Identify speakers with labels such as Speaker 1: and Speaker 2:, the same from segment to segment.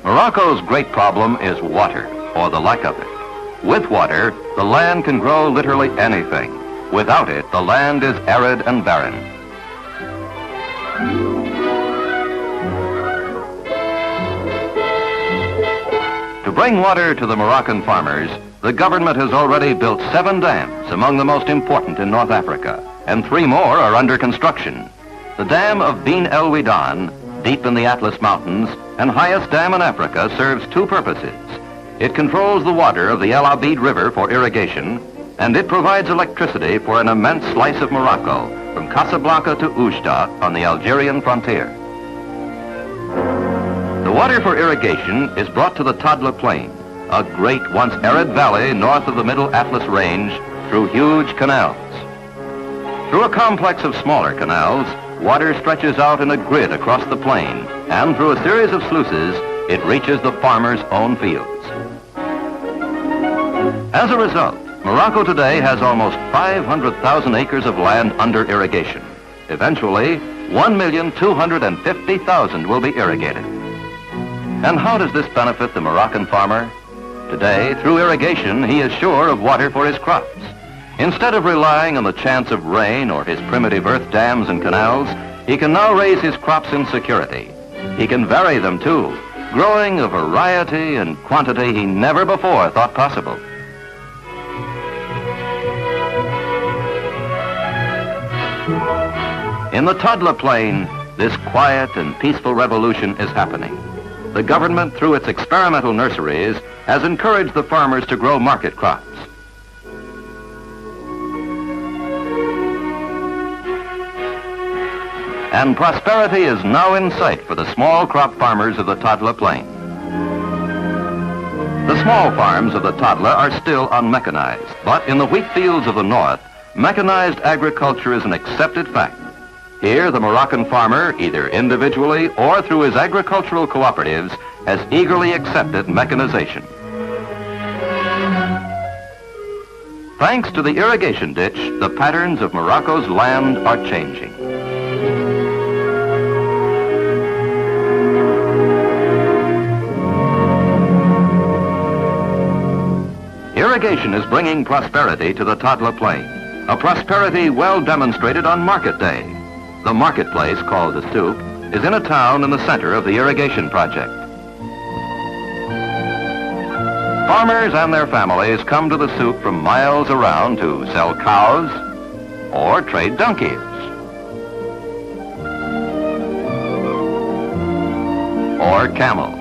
Speaker 1: Morocco's great problem is water, or the lack of it. With water, the land can grow literally anything. Without it, the land is arid and barren. To bring water to the Moroccan farmers, the government has already built 7 dams, among the most important in North Africa, and 3 more are under construction. The dam of Bin El Ouidan, deep in the Atlas Mountains, and highest dam in Africa, serves 2 purposes. It controls the water of the El Abid River for irrigation, and it provides electricity for an immense slice of Morocco, from Casablanca to Oujda on the Algerian frontier. The water for irrigation is brought to the Tadla Plain, a great once arid valley north of the Middle Atlas Range, through huge canals. Through a complex of smaller canals, water stretches out in a grid across the plain, and through a series of sluices, it reaches the farmer's own fields. As a result, Morocco today has almost 500,000 acres of land under irrigation. Eventually, 1,250,000 will be irrigated. And how does this benefit the Moroccan farmer? Today, through irrigation, he is sure of water for his crops. Instead of relying on the chance of rain or his primitive earth dams and canals, he can now raise his crops in security. He can vary them too, growing a variety and quantity he never before thought possible. In the Tadla Plain, this quiet and peaceful revolution is happening. The government, through its experimental nurseries, has encouraged the farmers to grow market crops. And prosperity is now in sight for the small crop farmers of the Tadla Plain. The small farms of the Tadla are still unmechanized, but in the wheat fields of the north, mechanized agriculture is an accepted fact. Here, the Moroccan farmer, either individually or through his agricultural cooperatives, has eagerly accepted mechanization. Thanks to the irrigation ditch, the patterns of Morocco's land are changing. Irrigation is bringing prosperity to the Tadla Plain, a prosperity well demonstrated on market day. The marketplace, called the Souk, is in a town in the center of the irrigation project. Farmers and their families come to the Souk from miles around to sell cows or trade donkeys. Or camels.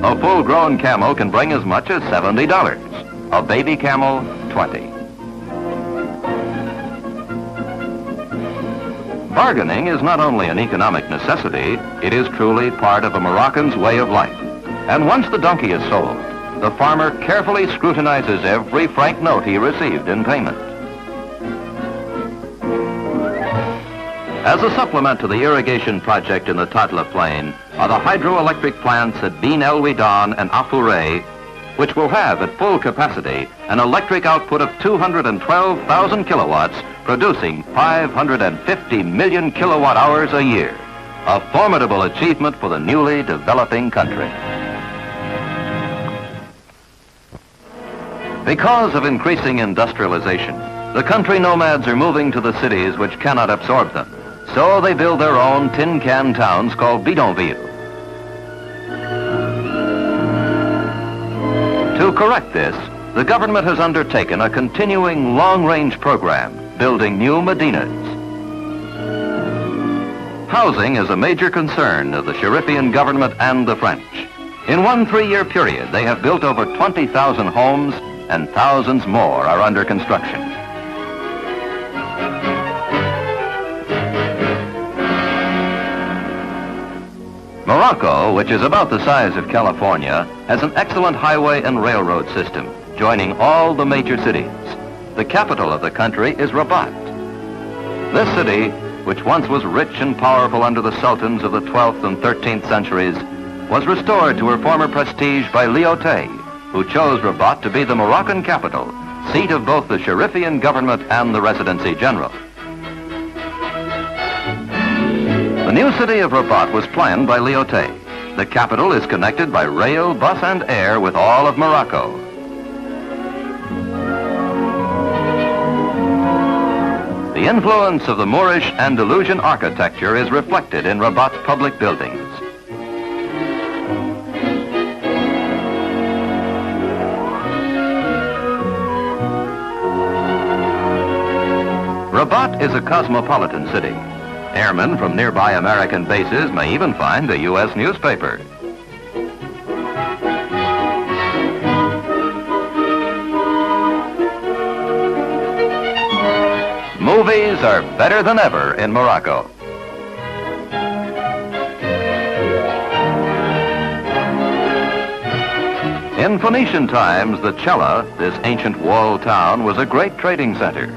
Speaker 1: A full-grown camel can bring as much as $70. A baby camel, $20. Bargaining is not only an economic necessity, it is truly part of a Moroccan's way of life. And once the donkey is sold, the farmer carefully scrutinizes every franc note he received in payment. As a supplement to the irrigation project in the Tadla Plain are the hydroelectric plants at Bin El Ouidan and Afouré, which will have at full capacity an electric output of 212,000 kilowatts, producing 550 million kilowatt hours a year, a formidable achievement for the newly developing country. Because of increasing industrialization, the country nomads are moving to the cities which cannot absorb them, so they build their own tin can towns called bidonvilles. To correct this, the government has undertaken a continuing long-range program, building new medinas. Housing is a major concern of the Sharifian government and the French. In one 3-year period, they have built over 20,000 homes, and thousands more are under construction. Morocco, which is about the size of California, has an excellent highway and railroad system, joining all the major cities. The capital of the country is Rabat. This city, which once was rich and powerful under the sultans of the 12th and 13th centuries, was restored to her former prestige by Lyautey, who chose Rabat to be the Moroccan capital, seat of both the Sharifian government and the Residency General. The new city of Rabat was planned by Lyautey. The capital is connected by rail, bus, and air with all of Morocco. The influence of the Moorish Andalusian architecture is reflected in Rabat's public buildings. Rabat is a cosmopolitan city. Airmen from nearby American bases may even find a U.S. newspaper. Movies are better than ever in Morocco. In Phoenician times, the Cella, this ancient walled town, was a great trading center.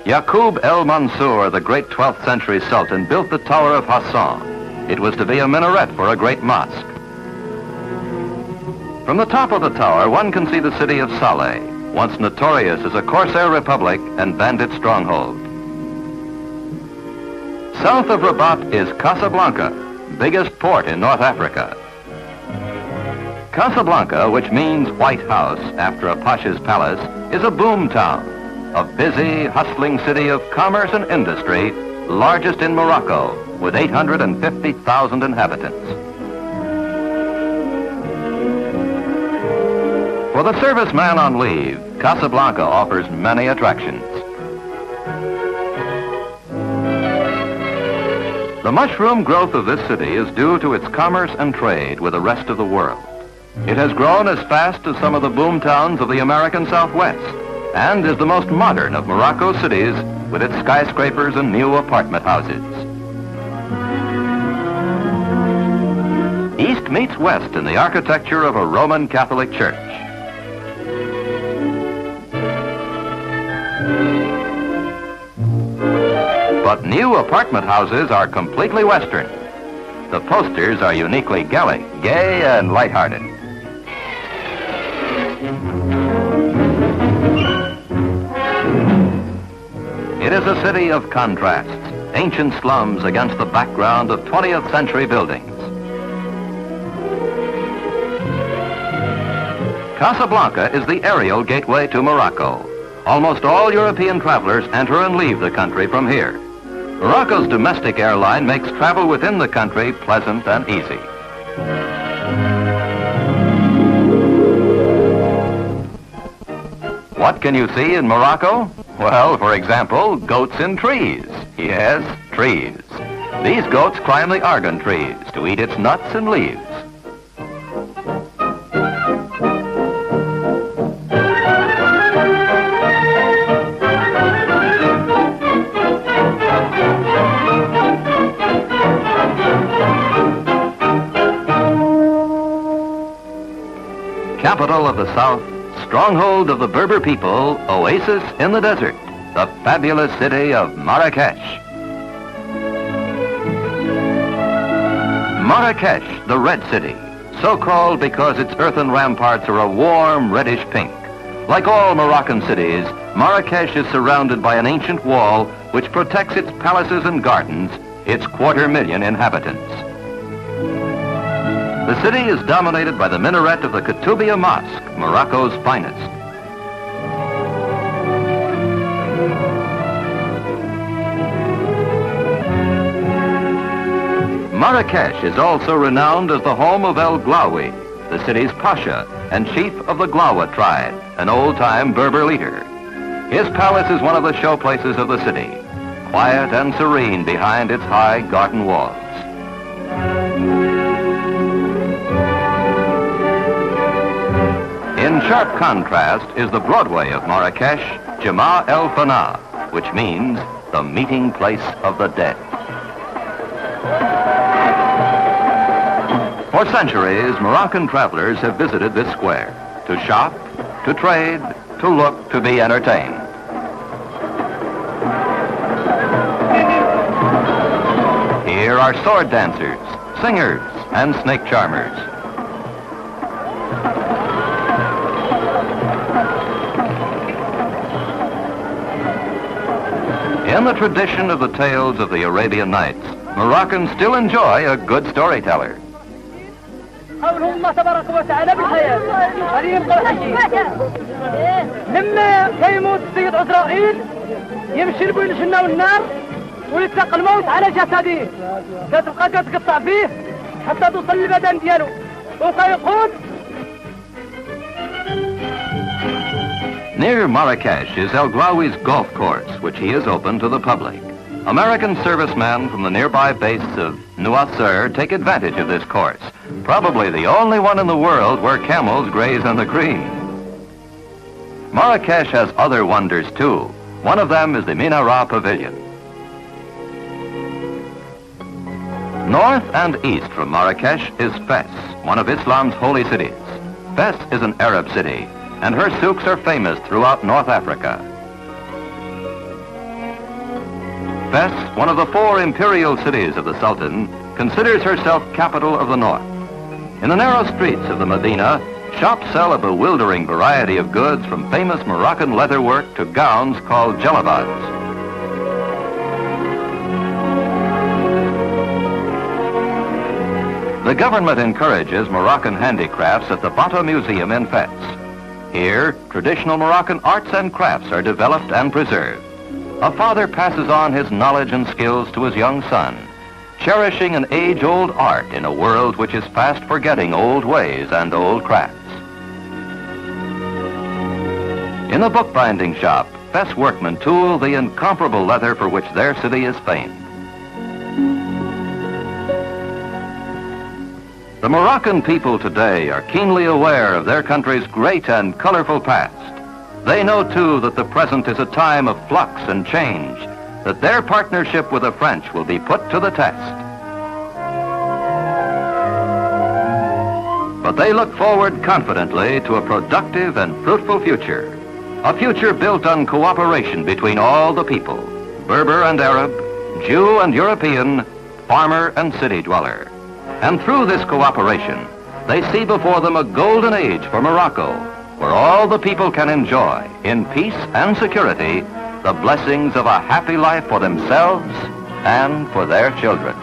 Speaker 1: Yaqub el-Mansur, the great 12th century sultan, built the Tower of Hassan. It was to be a minaret for a great mosque. From the top of the tower, one can see the city of Saleh, once notorious as a Corsair republic and bandit stronghold. South of Rabat is Casablanca, biggest port in North Africa. Casablanca, which means White House after a pasha's palace, is a boom town, a busy, hustling city of commerce and industry, largest in Morocco, with 850,000 inhabitants. For the serviceman on leave, Casablanca offers many attractions. The mushroom growth of this city is due to its commerce and trade with the rest of the world. It has grown as fast as some of the boom towns of the American Southwest and is the most modern of Morocco's cities with its skyscrapers and new apartment houses. East meets west in the architecture of a Roman Catholic church. But new apartment houses are completely Western. The posters are uniquely Gallic, gay and lighthearted. It is a city of contrasts, ancient slums against the background of 20th century buildings. Casablanca is the aerial gateway to Morocco. Almost all European travelers enter and leave the country from here. Morocco's domestic airline makes travel within the country pleasant and easy. What can you see in Morocco? Well, for example, goats in trees. Yes, trees. These goats climb the argan trees to eat its nuts and leaves. Capital of the South, stronghold of the Berber people, oasis in the desert, the fabulous city of Marrakesh. Marrakesh, the Red City, so called because its earthen ramparts are a warm reddish pink. Like all Moroccan cities, Marrakesh is surrounded by an ancient wall which protects its palaces and gardens, its 250,000 inhabitants. The city is dominated by the minaret of the Koutoubia Mosque, Morocco's finest. Marrakesh is also renowned as the home of El Glaoui, the city's pasha and chief of the Glaoua tribe, an old-time Berber leader. His palace is one of the showplaces of the city, quiet and serene behind its high garden walls. In sharp contrast is the Broadway of Marrakesh, Jama El Fana, which means the meeting place of the dead. For centuries, Moroccan travelers have visited this square to shop, to trade, to look, to be entertained. Here are sword dancers, singers, and snake charmers. In the tradition of the tales of the Arabian Nights, Moroccans still enjoy a good storyteller.
Speaker 2: قوله الله تبارك وتعالى بالحياة هذه يبقى الحكي لما كيموت السيد عزرائيل يمشي بين الجنة والنار ويتلقى الموت على جسده كتبقى كتقطع فيه حتى توصل للبدن ديالو وكيقول.
Speaker 1: Near Marrakesh is El Graoui's golf course, which he has opened to the public. American servicemen from the nearby base of Nouassar take advantage of this course, probably the only one in the world where camels graze on the green. Marrakesh has other wonders too. One of them is the Minarat Pavilion. North and east from Marrakesh is Fes, one of Islam's holy cities. Fes is an Arab city, and her souks are famous throughout North Africa. Fes, one of the 4 imperial cities of the Sultan, considers herself capital of the north. In the narrow streets of the Medina, shops sell a bewildering variety of goods from famous Moroccan leatherwork to gowns called jalabads. The government encourages Moroccan handicrafts at the Bata Museum in Fes. Here, traditional Moroccan arts and crafts are developed and preserved. A father passes on his knowledge and skills to his young son, cherishing an age-old art in a world which is fast forgetting old ways and old crafts. In the bookbinding shop, Fes workmen tool the incomparable leather for which their city is famed. The Moroccan people today are keenly aware of their country's great and colorful past. They know, too, that the present is a time of flux and change, that their partnership with the French will be put to the test. But they look forward confidently to a productive and fruitful future, a future built on cooperation between all the people, Berber and Arab, Jew and European, farmer and city dweller. And through this cooperation, they see before them a golden age for Morocco, where all the people can enjoy, in peace and security, the blessings of a happy life for themselves and for their children.